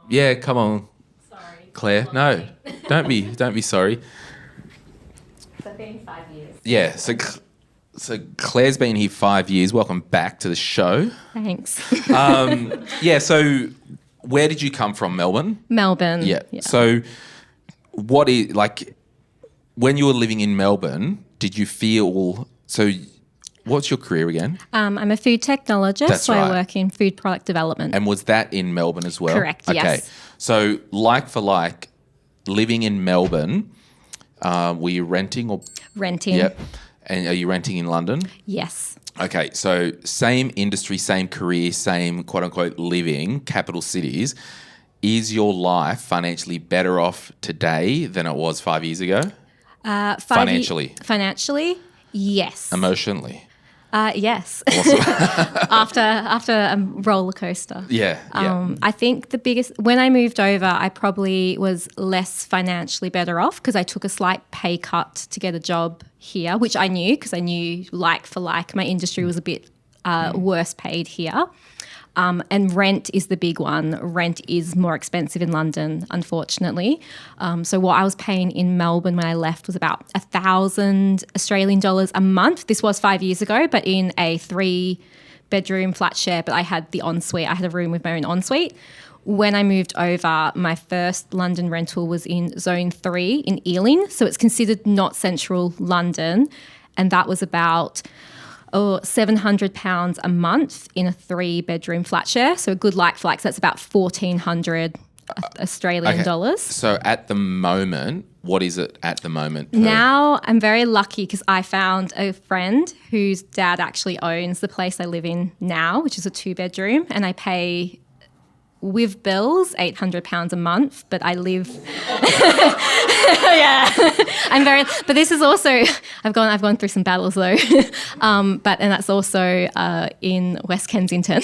Yeah, come on, Sorry. Claire. No, don't be sorry. So I've been 5 years. Yeah, so Claire's been here 5 years. Welcome back to the show. Thanks. Yeah, so where did you come from, Melbourne? Melbourne. Yeah. So what is, like, when you were living in Melbourne, did you feel, so what's your career again? I'm a food technologist, That's so right. I work in food product development. And was that in Melbourne as well? Correct, okay. yes. So like for like, living in Melbourne, were you renting or? Renting. Yep. And are you renting in London? Yes. Okay, so same industry, same career, same quote-unquote living, capital cities. Is your life financially better off today than it was 5 years ago? Financially? Financially, yes. Emotionally? Yes. Awesome. after a roller coaster. Yeah. I think the biggest, when I moved over, I probably was less financially better off because I took a slight pay cut to get a job here, which I knew because I knew like for like my industry was a bit worse paid here. And rent is the big one. Rent is more expensive in London, unfortunately. So what I was paying in Melbourne when I left was about 1,000 Australian dollars a month. This was 5 years ago, but in a 3-bedroom flat share. But I had the ensuite. I had a room with my own ensuite. When I moved over, my first London rental was in Zone 3 in Ealing. So it's considered not central London. And that was about £700 a month in a 3-bedroom flat share. So a good like for like, so that's about 1,400 Australian dollars. So at the moment, what is it at the moment? Now I'm very lucky because I found a friend whose dad actually owns the place I live in now, which is a 2-bedroom, and I pay with bills £800 a month, but I live but this is also I've gone through some battles though. And that's also in West Kensington.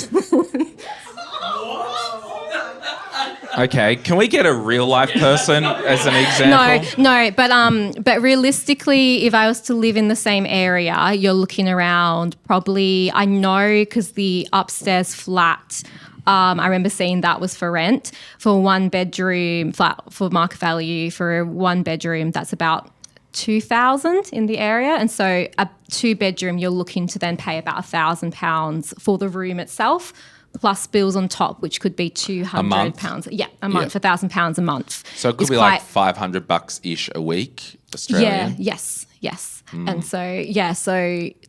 Okay, can we get a real life person as an example? No, but realistically, if I was to live in the same area, you're looking around probably, I know because the upstairs flat, I remember seeing that was for rent for 1-bedroom flat for market value for a 1-bedroom. That's about 2,000 in the area, and so a 2-bedroom you're looking to then pay about £1,000 for the room itself, plus bills on top, which could be £200. Yeah, a month, £1,000 a month. So it could be like $500 ish a week, Australian. Yeah, yes. And so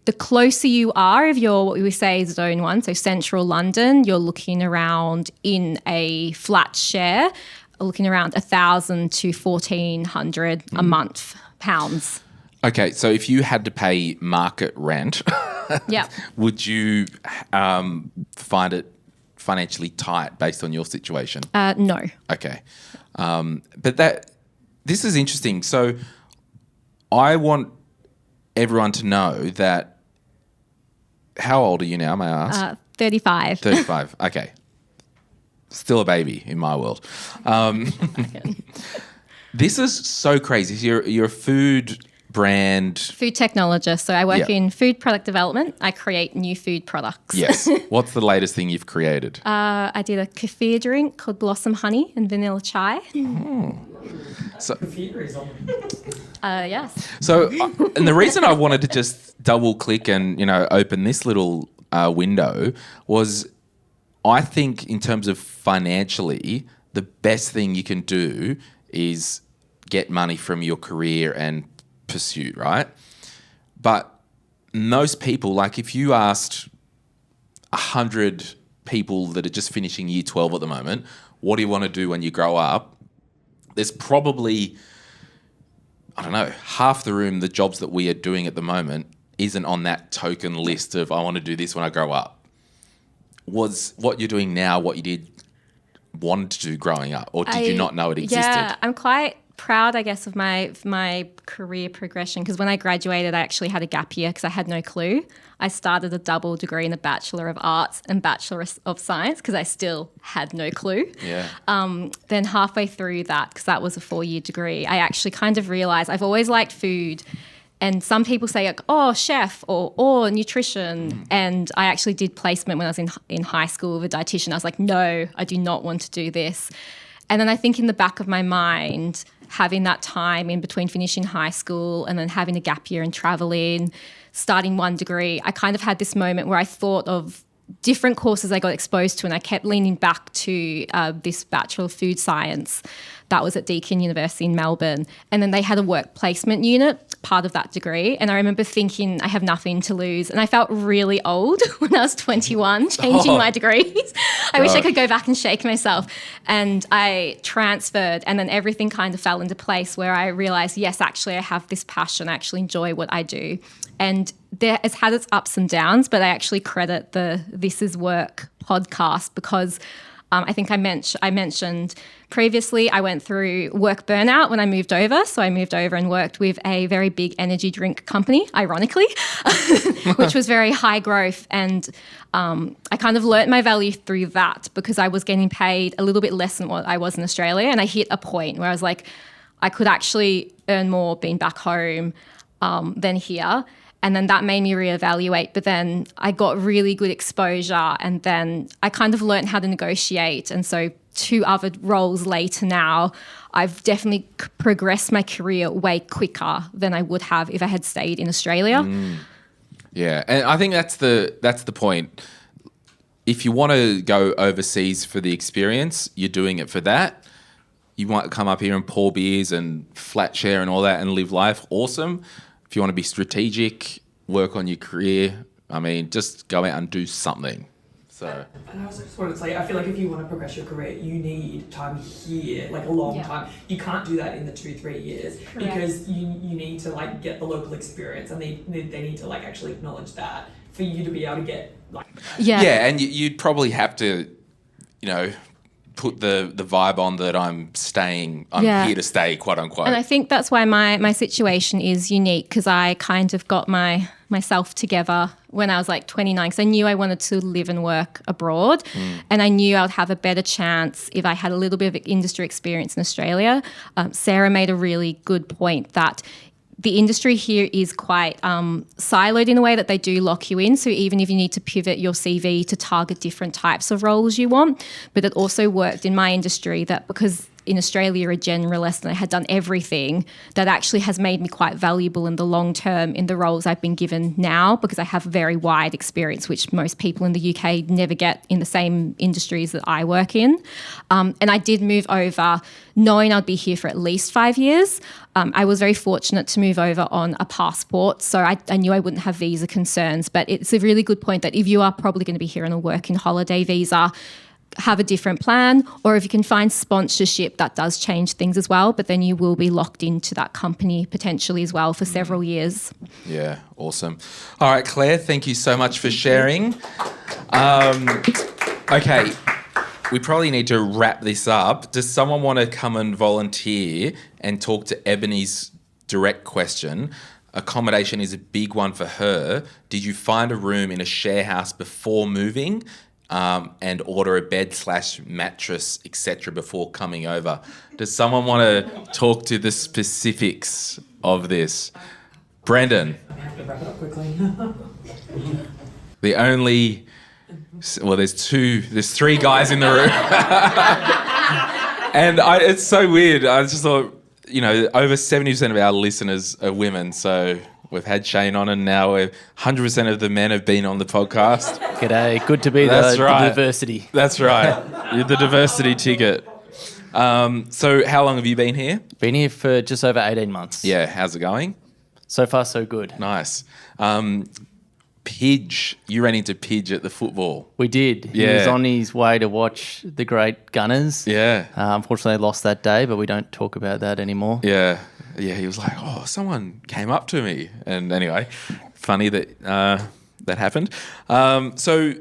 the closer you are, if you're what we say is Zone 1, so central London, you're looking around in a flat share, looking around 1,000 to 1,400 a month pounds. Okay, so if you had to pay market rent, would you find it financially tight based on your situation? No. Okay. But this is interesting. So I want everyone to know that, how old are you now, may I ask? 35. 35, okay. Still a baby in my world. This is so crazy. So you're a food brand. Food technologist. So I work in food product development. I create new food products. Yes. What's the latest thing you've created? I did a kefir drink called Blossom Honey and Vanilla Chai. So, yes. So, and the reason I wanted to just double click and, open this little window was, I think in terms of financially, the best thing you can do is get money from your career and pursuit, right? But most people, like if you asked 100 people that are just finishing year 12 at the moment, what do you want to do when you grow up? There's probably, I don't know, half the room, the jobs that we are doing at the moment isn't on that token list of I want to do this when I grow up. Was what you're doing now what you did wanted to do growing up, or did you not know it existed? Yeah, I'm quite proud, I guess, of my career progression because when I graduated, I actually had a gap year because I had no clue. I started a double degree in a Bachelor of Arts and Bachelor of Science because I still had no clue. Yeah. Then halfway through that, because that was a 4-year degree, I actually kind of realised I've always liked food And some people say, like, oh, chef or nutrition. And I actually did placement when I was in high school with a dietitian. I was like, no, I do not want to do this. And then I think in the back of my mind, having that time in between finishing high school and then having a gap year and traveling, starting one degree, I kind of had this moment where I thought of different courses I got exposed to, and I kept leaning back to this Bachelor of Food Science that was at Deakin University in Melbourne. And then they had a work placement unit, part of that degree. And I remember thinking, I have nothing to lose. And I felt really old when I was 21, changing my degrees. I wish I could go back and shake myself. And I transferred, and then everything kind of fell into place where I realised, yes, actually I have this passion. I actually enjoy what I do. And it's had its ups and downs, but I actually credit the This Is Work podcast because I think I mentioned previously I went through work burnout when I moved over. So I moved over and worked with a very big energy drink company, ironically, which was very high growth. And I kind of learnt my value through that because I was getting paid a little bit less than what I was in Australia. And I hit a point where I was like, I could actually earn more being back home than here. And then that made me reevaluate. But then I got really good exposure, and then I kind of learned how to negotiate. And so 2 other roles later now, I've definitely progressed my career way quicker than I would have if I had stayed in Australia. Yeah, and I think that's the point. If you want to go overseas for the experience, you're doing it for that. You might come up here and pour beers and flat share and all that and live life. Awesome. If you want to be strategic, work on your career, I mean, just go out and do something. So. And I also just wanted to say, I feel like if you want to progress your career, you need time here, like a long time. You can't do that in the 2-3 years. Correct. Because you need to like get the local experience, and they need to like actually acknowledge that for you to be able to get like. Yeah, and you'd probably have to, put the vibe on that I'm here to stay, quote unquote. And I think that's why my situation is unique, because I kind of got myself together when I was like 29, because I knew I wanted to live and work abroad. And I knew I'd have a better chance if I had a little bit of industry experience in Australia. Sarah made a really good point that the industry here is quite siloed in a way that they do lock you in. So even if you need to pivot your CV to target different types of roles you want, but it also worked in my industry that because in Australia you're a generalist and I had done everything, that actually has made me quite valuable in the long term in the roles I've been given now, because I have very wide experience, which most people in the UK never get in the same industries that I work in. And I did move over knowing I'd be here for at least 5 years. I was very fortunate to move over on a passport, so I knew I wouldn't have visa concerns. But it's a really good point that if you are probably going to be here on a working holiday visa, have a different plan, or if you can find sponsorship, that does change things as well, but then you will be locked into that company potentially as well for several years. Yeah, awesome. All right, Claire, thank you so much for sharing. Okay, we probably need to wrap this up. Does someone want to come and volunteer and talk to Ebony's direct question? Accommodation is a big one for her. Did you find a room in a share house before moving? And order a bed/mattress, etc. before coming over. Does someone want to talk to the specifics of this? Brendan. I have to wrap it up quickly. There's 3 guys in the room. And it's so weird. I just thought, over 70% of our listeners are women, so we've had Shane on, and now 100% of the men have been on the podcast. G'day. Good to be the diversity. That's right. You're the diversity ticket. So how long have you been here? Been here for just over 18 months. Yeah. How's it going? So far, so good. Nice. Pidge. You ran into Pidge at the football. We did. Yeah. He was on his way to watch the great Gunners. Yeah. Unfortunately, lost that day, but we don't talk about that anymore. Yeah. Yeah, he was like, oh, someone came up to me. And anyway, funny that that happened. So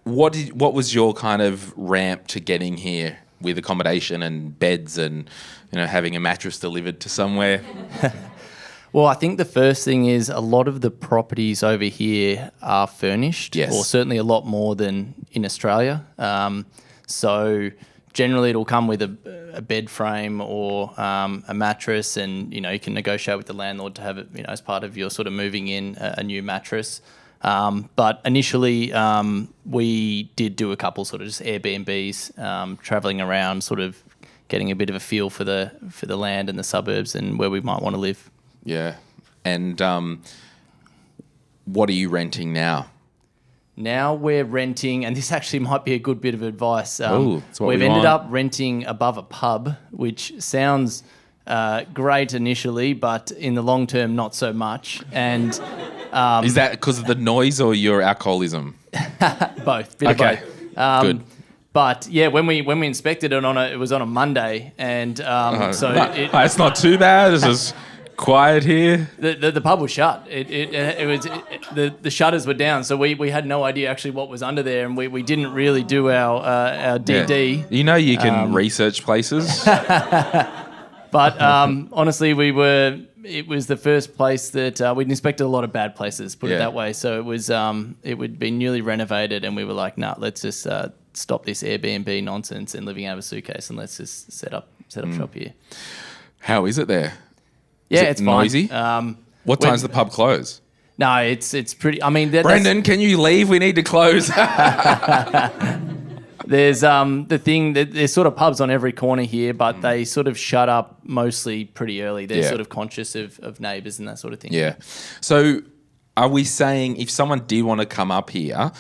what was your kind of ramp to getting here with accommodation and beds and, having a mattress delivered to somewhere? Well, I think the first thing is a lot of the properties over here are furnished, yes, or certainly a lot more than in Australia. So Generally, it'll come with a bed frame or a mattress, and you can negotiate with the landlord to have it, as part of your sort of moving in a new mattress. But initially, we did do a couple sort of just Airbnbs, traveling around, sort of getting a bit of a feel for the land and the suburbs and where we might want to live. Yeah. And what are you renting now? Now we're renting, and this actually might be a good bit of advice. We've ended up renting above a pub, which sounds great initially, but in the long term, not so much. And is that because of the noise or your alcoholism? Both. Bit Okay. of both. Good. But yeah, when we inspected it it was on a Monday, and It's not too bad. It's just quiet here. The pub was shut. The shutters were down, so we had no idea actually what was under there, and we didn't really do our DD. Yeah. You can research places. But honestly, it was the first place that we'd inspected a lot of bad places, put it that way. So it was it would be newly renovated, and we were like, nah, let's just stop this Airbnb nonsense and living out of a suitcase, and let's just set up shop here. How is it there? Yeah, Is it it's noisy. fine. What time's the pub close? No, it's pretty. I mean, Brendan, can you leave? We need to close. There's the thing that there's sort of pubs on every corner here, but they sort of shut up mostly pretty early. They're sort of conscious of neighbours and that sort of thing. Yeah. So are we saying if someone did want to come up here,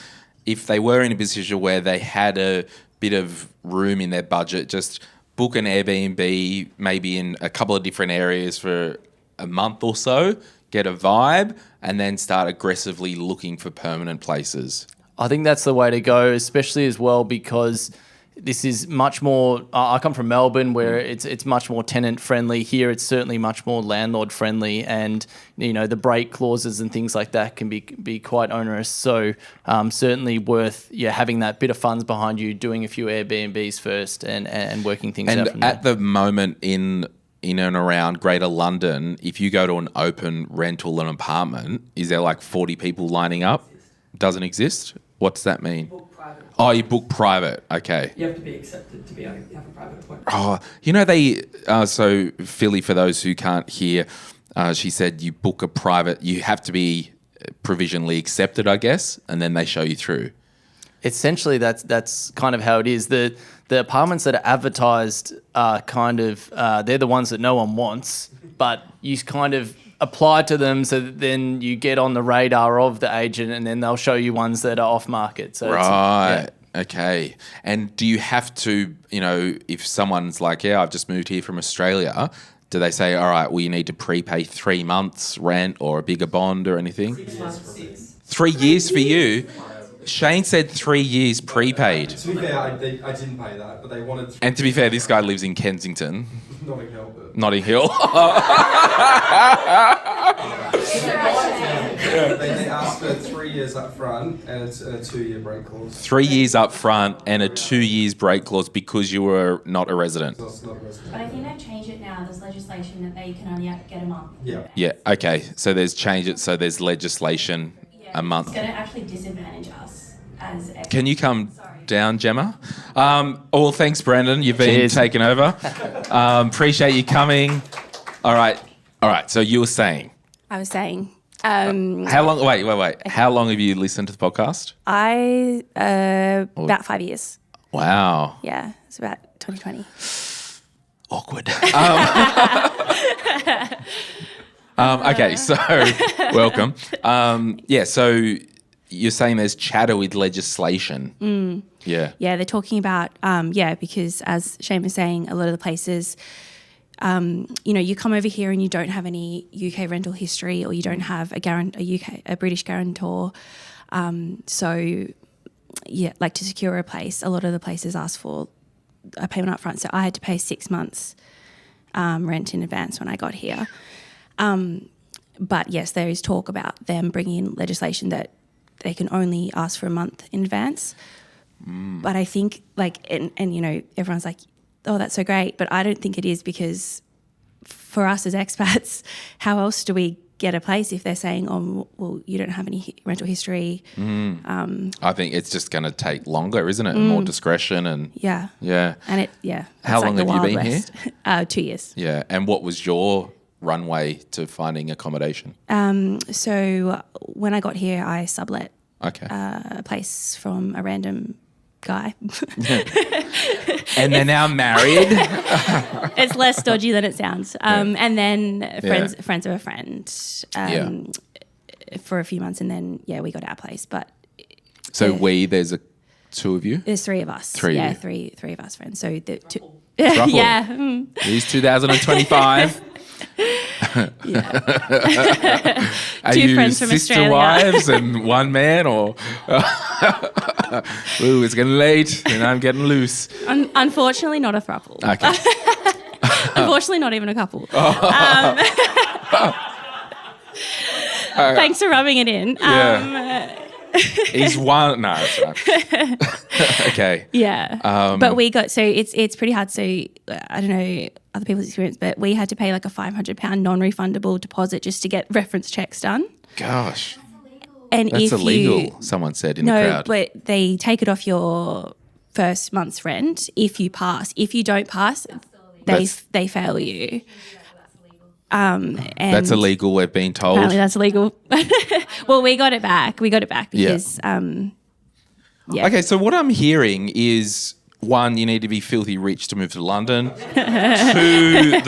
if they were in a position where they had a bit of room in their budget, just book an Airbnb maybe in a couple of different areas for a month or so, get a vibe, and then start aggressively looking for permanent places? I think that's the way to go, especially as well because this is much more. I come from Melbourne, where it's much more tenant friendly. Here, it's certainly much more landlord friendly, and the break clauses and things like that can be quite onerous. So certainly worth having that bit of funds behind you, doing a few Airbnbs first, and working things out. And at the moment in and around Greater London, if you go to an open rental an apartment, is there like 40 people lining up? Doesn't exist? What does that mean? Book private. Oh, you book private. Okay. You have to be accepted to have a private appointment. Oh, so Philly, for those who can't hear, she said you book a private, you have to be provisionally accepted, I guess, and then they show you through. Essentially, that's kind of how it is. The apartments that are advertised are kind of, they're the ones that no one wants, but you kind of apply to them so that then you get on the radar of the agent, and then they'll show you ones that are off market. So right. Okay. And do you have to, if someone's like, I've just moved here from Australia, do they say, all right, well, you need to prepay 3 months rent or a bigger bond or anything? 6 months. 3 years for you? Shane said 3 years prepaid. To be fair, I didn't pay that, but they wanted. And to be fair, this guy lives in Kensington. Notting Hill, but Notting Hill. they did ask for 3 years up front and it's a 2-year break clause. 3 years up front and a 2 years break clause because you were not a resident. So it's not a resident. But I think they've changed it now. There's legislation that they can only get a month. Yeah. Yeah, okay. So there's there's legislation a month. It's going to actually disadvantage us as expats. Can you come down, Gemma? Well, thanks, Brandon. You've been taken over. Appreciate you coming. All right. So you were saying. I was saying. How long? Wait. How long have you listened to the podcast? About 5 years. Wow. Yeah, it's about 2020. Awkward. Okay, so welcome. So you're saying there's chatter with legislation. Yeah. Yeah, they're talking about, because as Shane was saying, a lot of the places, you come over here and you don't have any UK rental history, or you don't have a British guarantor. Like to secure a place, a lot of the places ask for a payment up front. So I had to pay 6 months rent in advance when I got here. But yes, there is talk about them bringing in legislation that they can only ask for a month in advance. But I think everyone's like, oh, that's so great. But I don't think it is, because for us as expats, how else do we get a place if they're saying, oh, well, you don't have any rental history. I think it's just going to take longer, isn't it? More discretion and Yeah. yeah. And How it's long like the have you Wild been West. 2 years. Yeah. And what was your runway to finding accommodation? So when I got here, I sublet Okay. a place from a random guy. And they're now married. It's less dodgy than it sounds. And then friends of a friend for a few months, and then we got our place. But So there's two of you? there's three of us. Three of Yeah, you. three of us friends. So the two. Throuple. Yeah. These 2025. Are Two you friends from sister Australia. wives and one man, or ooh, it's getting late and I'm getting loose? Unfortunately, not a throuple. Okay. Unfortunately, not even a couple. Thanks for rubbing it in. He's one. No, it's right. Okay. Yeah. But we got, so it's pretty hard. So I don't know other people's experience, but we had to pay like a £500 non-refundable deposit just to get reference checks done. Gosh, And that's if illegal. Someone said in the crowd. but they take it off your first month's rent if you pass. If you don't pass, they fail you. And That's illegal. We've been told. apparently that's illegal. Well, we got it back. Because Okay, so what I'm hearing is, one, you need to be filthy rich to move to London. Two,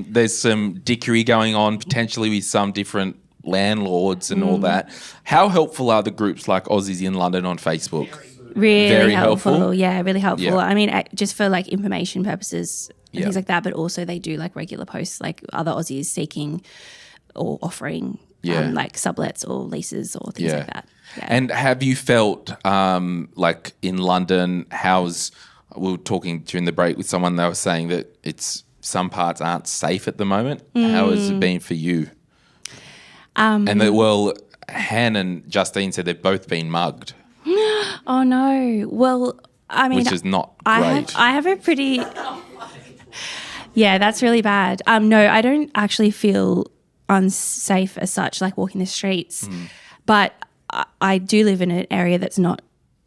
there's some dickery going on potentially with some different landlords and all that. How helpful are the groups like Aussies in London on Facebook? really Very helpful. helpful? Yeah, really helpful. Yeah. I mean, just for like information purposes and Yeah. things like that, but also they do like regular posts, like other Aussies seeking or offering like sublets or leases or things like that. Yeah. And have you felt like in London, we were talking during the break with someone, they were saying that some parts aren't safe at the moment. How has it been for you? And Han and Justine said they've both been mugged, Oh no. Well, I mean, which is not great. I have a pretty. Yeah, that's really bad. No, I don't actually feel unsafe as such, like walking the streets, but I do live in an area that's not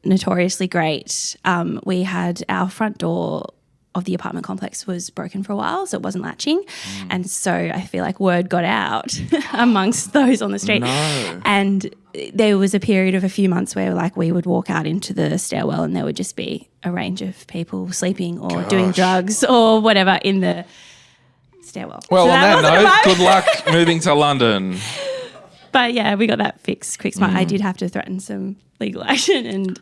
notoriously great. We had our front door of the apartment complex was broken for a while, so it wasn't latching, and so I feel like word got out amongst those on the street. No. And there was a period of a few months where like we would walk out into the stairwell and there would just be a range of people sleeping or doing drugs or whatever in the stairwell. Well, So on that wasn't a note, vibe. good luck moving to London. But yeah, we got that fixed quick smart. I did have to threaten some legal action and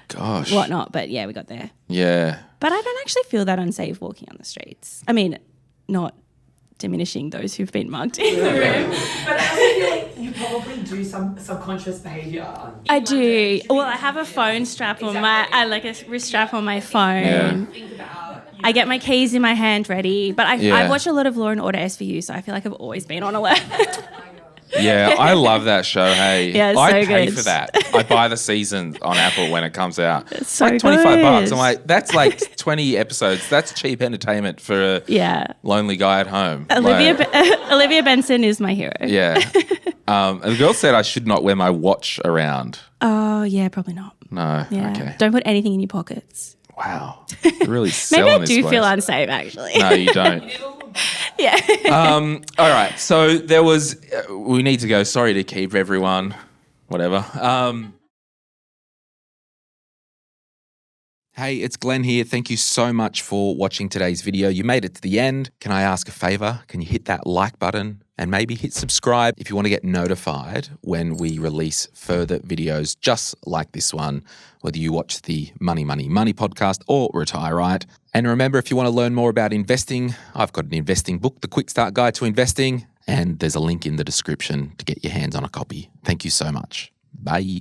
Gosh. whatnot, but yeah, we got there. Yeah. But I don't actually feel that unsafe walking on the streets. I mean, not diminishing those who've been mugged in the room. But I also feel like you probably do some subconscious behaviour. I do. Well, I have a phone strap on I like a wrist strap on my phone. Yeah. Think about I get my keys in my hand ready. But I Yeah. watch a lot of Law and Order SVU, so I feel like I've always been on alert. Yeah, I love that show. Hey, Yeah, it's I so pay good. for that. I buy the season on Apple when it comes out. It's so like $25. good. I'm like, that's like 20 episodes. That's cheap entertainment for a Yeah. lonely guy at home. Olivia Benson is my hero. Yeah. And the girl said I should not wear my watch around. Oh, yeah, probably not. No. Yeah. Okay. Don't put anything in your pockets. Wow. They're really selling Maybe I this do place. feel unsafe, actually. No, you don't. Yeah. All right. So there was. We need to go. Sorry to keep everyone. Whatever. Hey, it's Glenn here. Thank you so much for watching today's video. You made it to the end. Can I ask a favor? Can you hit that like button and maybe hit subscribe if you want to get notified when we release further videos just like this one, whether you watch the Money, Money, Money podcast or Retire Right. And remember, if you want to learn more about investing, I've got an investing book, The Quick Start Guide to Investing, and there's a link in the description to get your hands on a copy. Thank you so much. Bye.